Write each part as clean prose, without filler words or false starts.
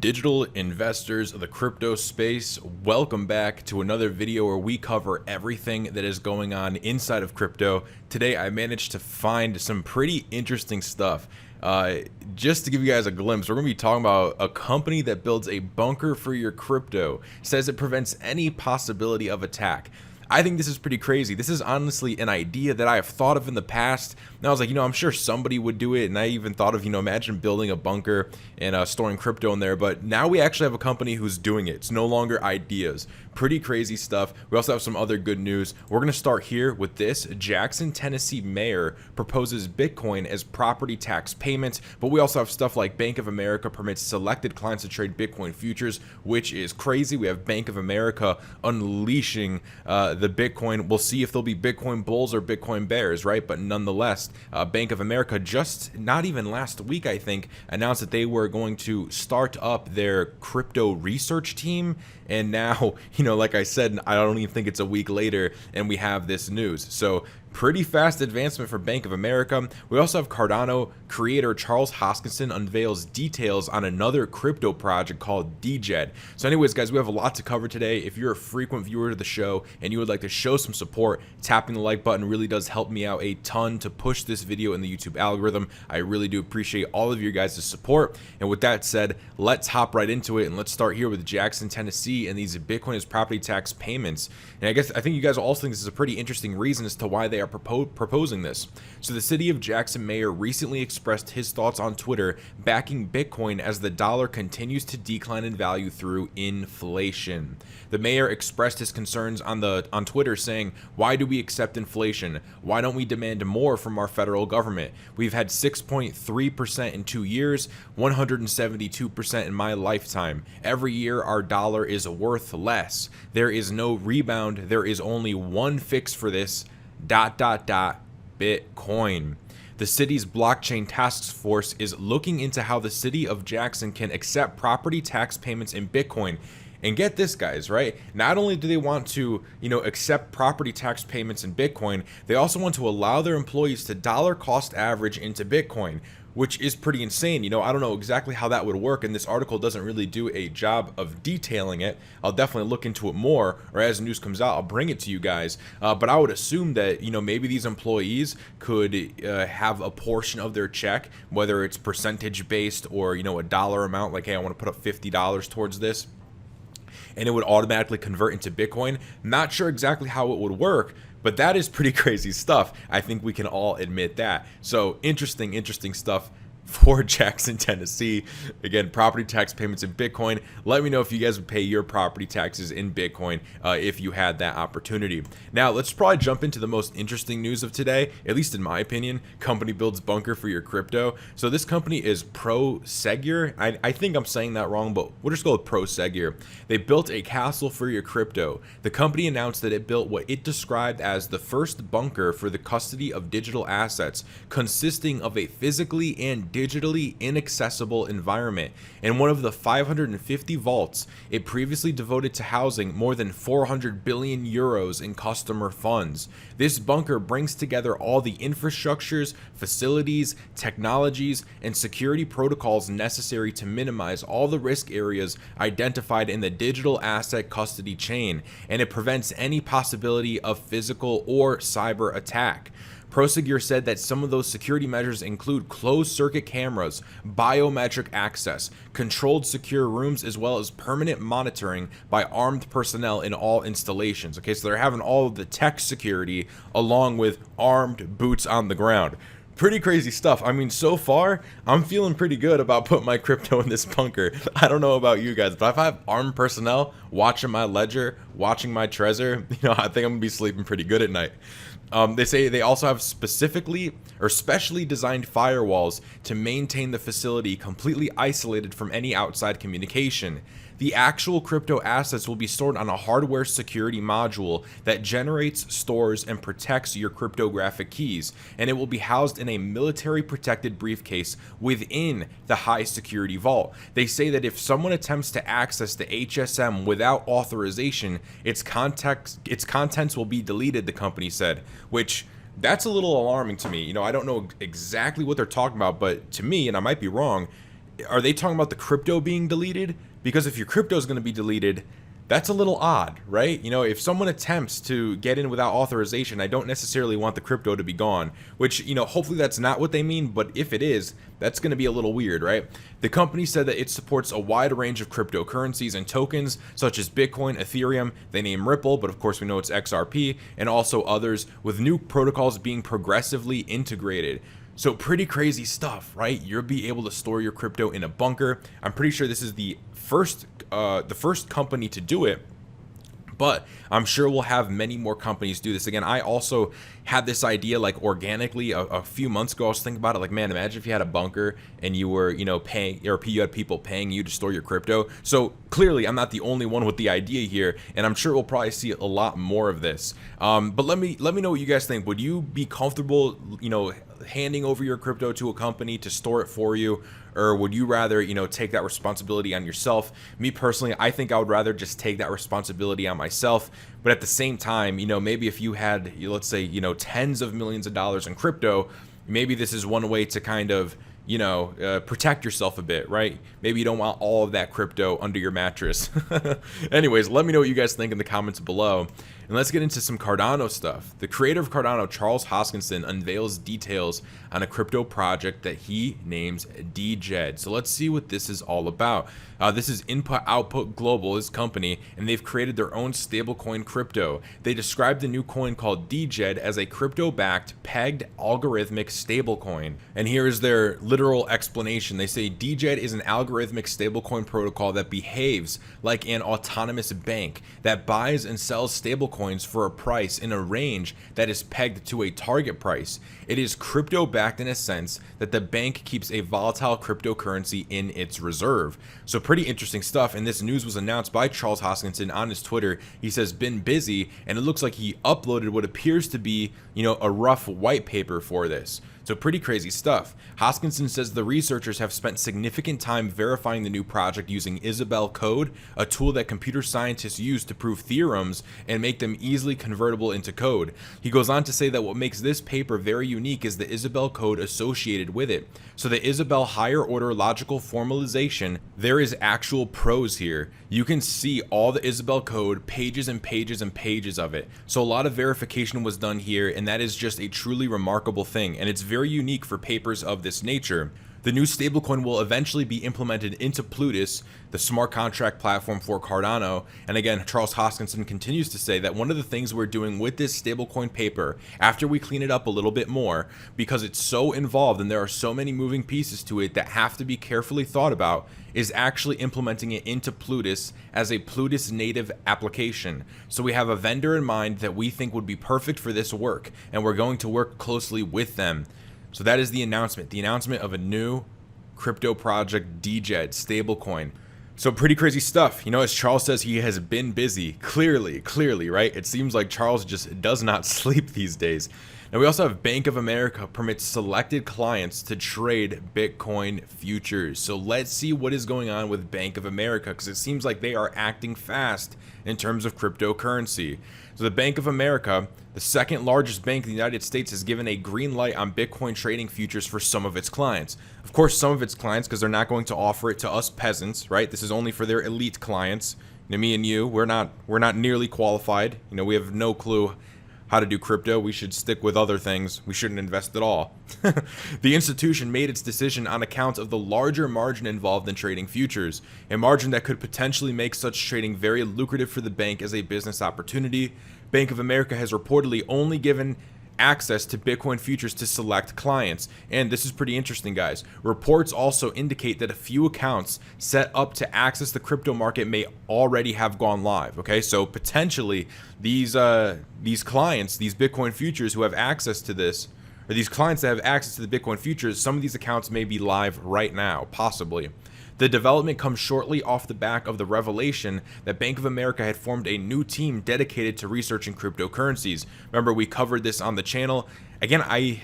Digital investors of the crypto space, welcome back to another video where we cover everything that is going on inside of crypto. Today I managed to find some pretty interesting stuff. Just to give you guys a glimpse, we're going to be talking about a company that builds a bunker for your crypto, says it prevents any possibility of attack. I think this is pretty crazy. This is honestly an idea that I have thought of in the past. And I was like, I'm sure somebody would do it. And I even thought of, imagine building a bunker and storing crypto in there. But now we actually have a company who's doing it. It's no longer ideas. Pretty crazy stuff. We also have some other good news. We're going to start here with this. Jackson, Tennessee mayor proposes Bitcoin as property tax payments. But we also have stuff like Bank of America permits selected clients to trade Bitcoin futures, which is crazy. We have Bank of America unleashing the Bitcoin. We'll see if there'll be Bitcoin bulls or Bitcoin bears, right? But nonetheless, Bank of America just not even last week, I think, announced that they were going to start up their crypto research team. And now, like I said, I don't even think it's a week later and we have this news. So pretty fast advancement for Bank of America. We also have Cardano creator Charles Hoskinson unveils details on another crypto project called Djed. So anyways, guys, we have a lot to cover today. If you're a frequent viewer to the show and you would like to show some support, tapping the like button really does help me out a ton to push this video in the YouTube algorithm. I really do appreciate all of your guys' support. And with that said, let's hop right into it and let's start here with Jackson, Tennessee and these Bitcoin as property tax payments. And I think you guys also think this is a pretty interesting reason as to why they are proposing this. So the city of Jackson mayor recently expressed his thoughts on Twitter, backing Bitcoin as the dollar continues to decline in value through inflation. The mayor expressed his concerns on Twitter, saying, "Why do we accept inflation? Why don't we demand more from our federal government? We've had 6.3% in 2 years, 172% in my lifetime. Every year our dollar is worth less. There is no rebound. There is only one fix for this. ... Bitcoin." The city's blockchain task force is looking into how the city of Jackson can accept property tax payments in Bitcoin. And get this, guys, right? Not only do they want to, accept property tax payments in Bitcoin, they also want to allow their employees to dollar cost average into Bitcoin, which is pretty insane. I don't know exactly how that would work, and this article doesn't really do a job of detailing it. I'll definitely look into it more, or as news comes out, I'll bring it to you guys. But I would assume that, maybe these employees could have a portion of their check, whether it's percentage based or, a dollar amount, like, hey, I want to put up $50 towards this, and it would automatically convert into Bitcoin. Not sure exactly how it would work, but that is pretty crazy stuff. I think we can all admit that. So interesting stuff for Jackson, Tennessee. Again, property tax payments in Bitcoin. Let me know if you guys would pay your property taxes in Bitcoin if you had that opportunity. Now, let's probably jump into the most interesting news of today, at least in my opinion. Company builds bunker for your crypto. So this company is Prosegur. I think I'm saying that wrong, but we'll just go with Prosegur. They built a castle for your crypto. The company announced that it built what it described as the first bunker for the custody of digital assets, consisting of a physically and digitally inaccessible environment. In one of the 550 vaults it previously devoted to housing more than 400 billion euros in customer funds. This bunker brings together all the infrastructures, facilities, technologies, and security protocols necessary to minimize all the risk areas identified in the digital asset custody chain, and it prevents any possibility of physical or cyber attack. Prosegur said that some of those security measures include closed circuit cameras, biometric access, controlled secure rooms, as well as permanent monitoring by armed personnel in all installations. Okay, so they're having all of the tech security along with armed boots on the ground. Pretty crazy stuff. I mean, so far, I'm feeling pretty good about putting my crypto in this bunker. I don't know about you guys, but if I have armed personnel watching my ledger, watching my Trezor, I think I'm gonna be sleeping pretty good at night. They say they also have specially designed firewalls to maintain the facility completely isolated from any outside communication. The actual crypto assets will be stored on a hardware security module that generates, stores, and protects your cryptographic keys, and it will be housed in a military protected briefcase within the high security vault. They say that if someone attempts to access the HSM without authorization, its contents will be deleted, the company said, which that's a little alarming to me. I don't know exactly what they're talking about, but to me, and I might be wrong, are they talking about the crypto being deleted? Because if your crypto is going to be deleted, that's a little odd, right? If someone attempts to get in without authorization, I don't necessarily want the crypto to be gone, which, hopefully that's not what they mean, but if it is, that's going to be a little weird, right? The company said that it supports a wide range of cryptocurrencies and tokens, such as Bitcoin, Ethereum, they name Ripple, but of course we know it's XRP, and also others, with new protocols being progressively integrated. So pretty crazy stuff, right? You'll be able to store your crypto in a bunker. I'm pretty sure this is the first company to do it, but I'm sure we'll have many more companies do this. Again, I also had this idea like organically a few months ago. I was thinking about it like, man, imagine if you had a bunker and you were, paying, or you had people paying you to store your crypto. So clearly I'm not the only one with the idea here, and I'm sure we'll probably see a lot more of this. But let me know what you guys think. Would you be comfortable, handing over your crypto to a company to store it for you? Or would you rather, take that responsibility on yourself? Me personally, I think I would rather just take that responsibility on myself. But at the same time, maybe if you had, let's say, tens of millions of dollars in crypto, maybe this is one way to kind of, protect yourself a bit, right? Maybe you don't want all of that crypto under your mattress. Anyways, let me know what you guys think in the comments below. And let's get into some Cardano stuff. The creator of Cardano, Charles Hoskinson, unveils details on a crypto project that he names Djed. So let's see what this is all about. This is Input Output Global, his company, and they've created their own stablecoin crypto. They describe the new coin called Djed as a crypto-backed, pegged algorithmic stablecoin. And here is their literal explanation. They say Djed is an algorithmic stablecoin protocol that behaves like an autonomous bank that buys and sells stablecoins for a price in a range that is pegged to a target price. It is crypto-backed in a sense that the bank keeps a volatile cryptocurrency in its reserve. So pretty interesting stuff, and this news was announced by Charles Hoskinson on his Twitter. He says, been busy, and it looks like he uploaded what appears to be, a rough white paper for this. So pretty crazy stuff. Hoskinson says the researchers have spent significant time verifying the new project using Isabelle code, a tool that computer scientists use to prove theorems and make them easily convertible into code. He goes on to say that what makes this paper very unique is the Isabelle code associated with it. So the Isabelle higher order logical formalization, there is actual prose here. You can see all the Isabelle code, pages and pages and pages of it. So a lot of verification was done here, and that is just a truly remarkable thing, and it's very unique for papers of this nature. The new stablecoin will eventually be implemented into Plutus, the smart contract platform for Cardano. And again, Charles Hoskinson continues to say that one of the things we're doing with this stablecoin paper, after we clean it up a little bit more, because it's so involved and there are so many moving pieces to it that have to be carefully thought about, is actually implementing it into Plutus as a Plutus native application. So we have a vendor in mind that we think would be perfect for this work, and we're going to work closely with them. So that is the announcement of a new crypto project, Djed, stablecoin. So pretty crazy stuff. As Charles says, he has been busy. Clearly, right? It seems like Charles just does not sleep these days. Now we also have Bank of America permits selected clients to trade Bitcoin futures. So let's see what is going on with Bank of America, because it seems like they are acting fast in terms of cryptocurrency. So the Bank of America, the second largest bank in the United States, has given a green light on Bitcoin trading futures for some of its clients. Of course, some of its clients, because they're not going to offer it to us peasants, right? This is only for their elite clients. Me and you, we're not nearly qualified. We have no clue how to do crypto. We should stick with other things. We shouldn't invest at all. The institution made its decision on account of the larger margin involved in trading futures, a margin that could potentially make such trading very lucrative for the bank as a business opportunity. Bank of America has reportedly only given access to Bitcoin futures to select clients. And this is pretty interesting, guys. Reports also indicate that a few accounts set up to access the crypto market may already have gone live. Okay, so potentially these clients, these Bitcoin futures who have access to this, or these clients that have access to the Bitcoin futures, some of these accounts may be live right now, possibly. The development comes shortly off the back of the revelation that Bank of America had formed a new team dedicated to researching cryptocurrencies. Remember, we covered this on the channel. Again, I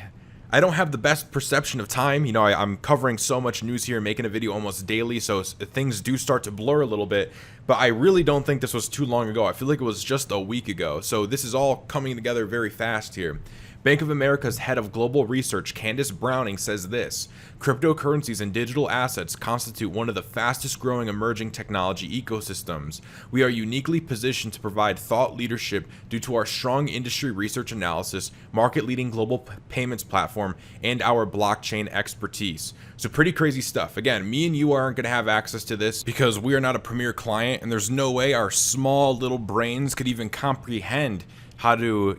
don't have the best perception of time. I'm covering so much news here, making a video almost daily, so things do start to blur a little bit. But I really don't think this was too long ago. I feel like it was just a week ago. So this is all coming together very fast here. Bank of America's head of global research, Candace Browning, says this: cryptocurrencies and digital assets constitute one of the fastest growing emerging technology ecosystems. We are uniquely positioned to provide thought leadership due to our strong industry research analysis, market leading global payments platform, and our blockchain expertise. So pretty crazy stuff. Again, me and you aren't going to have access to this because we are not a premier client, and there's no way our small little brains could even comprehend how to,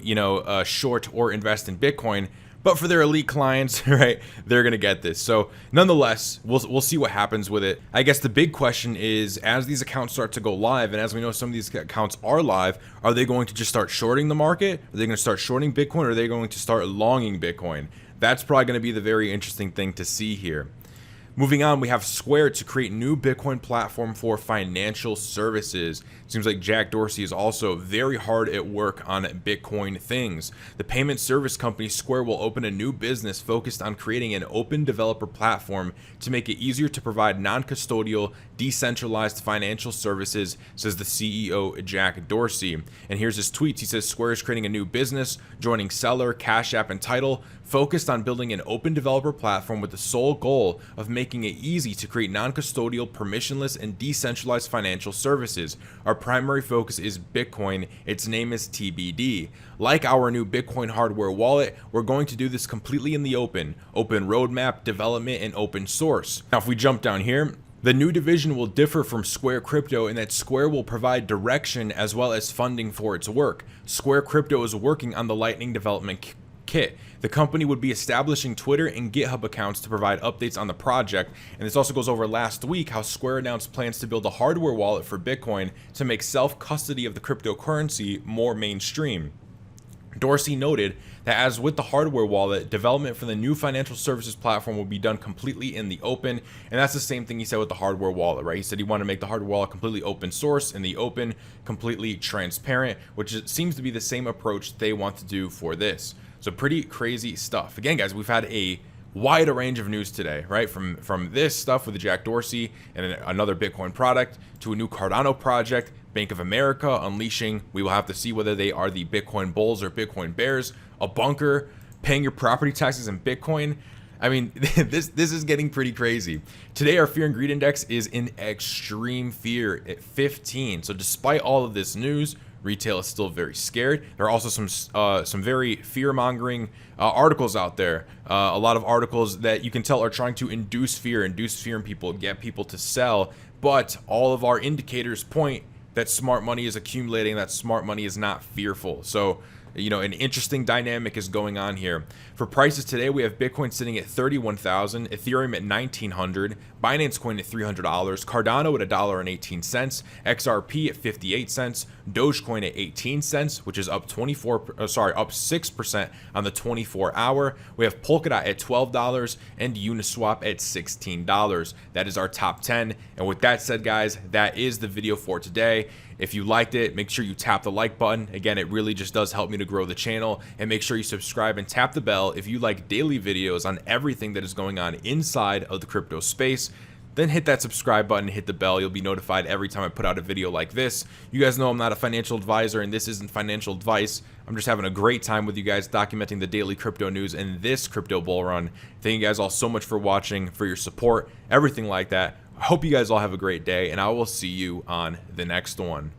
short or invest in Bitcoin. But for their elite clients, right, they're going to get this. So nonetheless, we'll see what happens with it. I guess the big question is, as these accounts start to go live, and as we know some of these accounts are live, are they going to just start shorting the market? Are they going to start shorting Bitcoin? Or are they going to start longing Bitcoin? That's probably going to be the very interesting thing to see here. Moving on, we have Square to create new Bitcoin platform for financial services. Seems like Jack Dorsey is also very hard at work on Bitcoin things. The payment service company Square will open a new business focused on creating an open developer platform to make it easier to provide non-custodial, decentralized financial services, says the CEO Jack Dorsey. And here's his tweets. He says Square is creating a new business, joining Seller, Cash App, and Tidal, focused on building an open developer platform with the sole goal of making it easy to create non-custodial, permissionless, and decentralized financial services. Our primary focus is Bitcoin. Its name is TBD. Like our new Bitcoin hardware wallet, we're going to do this completely in the open roadmap, development, and open source. Now, if we jump down here, the new division will differ from Square Crypto in that Square will provide direction as well as funding for its work. Square Crypto is working on the Lightning development kit. The company would be establishing Twitter and GitHub accounts to provide updates on the project. And this also goes over last week how Square announced plans to build a hardware wallet for Bitcoin to make self-custody of the cryptocurrency more mainstream. Dorsey noted that as with the hardware wallet, development for the new financial services platform will be done completely in the open. And that's the same thing he said with the hardware wallet, right? He said he wanted to make the hardware wallet completely open source, in the open, completely transparent, which seems to be the same approach they want to do for this. So pretty crazy stuff. Again, guys, we've had a wide range of news today, right? From this stuff with the Jack Dorsey and another Bitcoin product to a new Cardano project, Bank of America unleashing. We will have to see whether they are the Bitcoin bulls or Bitcoin bears. A bunker, paying your property taxes in Bitcoin. I mean, this is getting pretty crazy. Today, our fear and greed index is in extreme fear at 15. So despite all of this news, retail is still very scared. There are also some very fear-mongering articles out there. A lot of articles that you can tell are trying to induce fear in people, get people to sell. But all of our indicators point that smart money is accumulating, that smart money is not fearful. So, an interesting dynamic is going on here. For prices today, we have Bitcoin sitting at 31,000, Ethereum at 1,900, Binance Coin at $300, Cardano at $1.18, XRP at 58 cents, Dogecoin at 18 cents, which is up 6% on the 24-hour. We have Polkadot at $12 and Uniswap at $16. That is our top 10. And with that said, guys, that is the video for today. If you liked it, make sure you tap the like button. Again, it really just does help me to grow the channel. And make sure you subscribe and tap the bell if you like daily videos on everything that is going on inside of the crypto space. Then hit that subscribe button, hit the bell. You'll be notified every time I put out a video like this. You guys know I'm not a financial advisor, and this isn't financial advice. I'm just having a great time with you guys documenting the daily crypto news in this crypto bull run. Thank you guys all so much for watching, for your support, everything like that. I hope you guys all have a great day, and I will see you on the next one.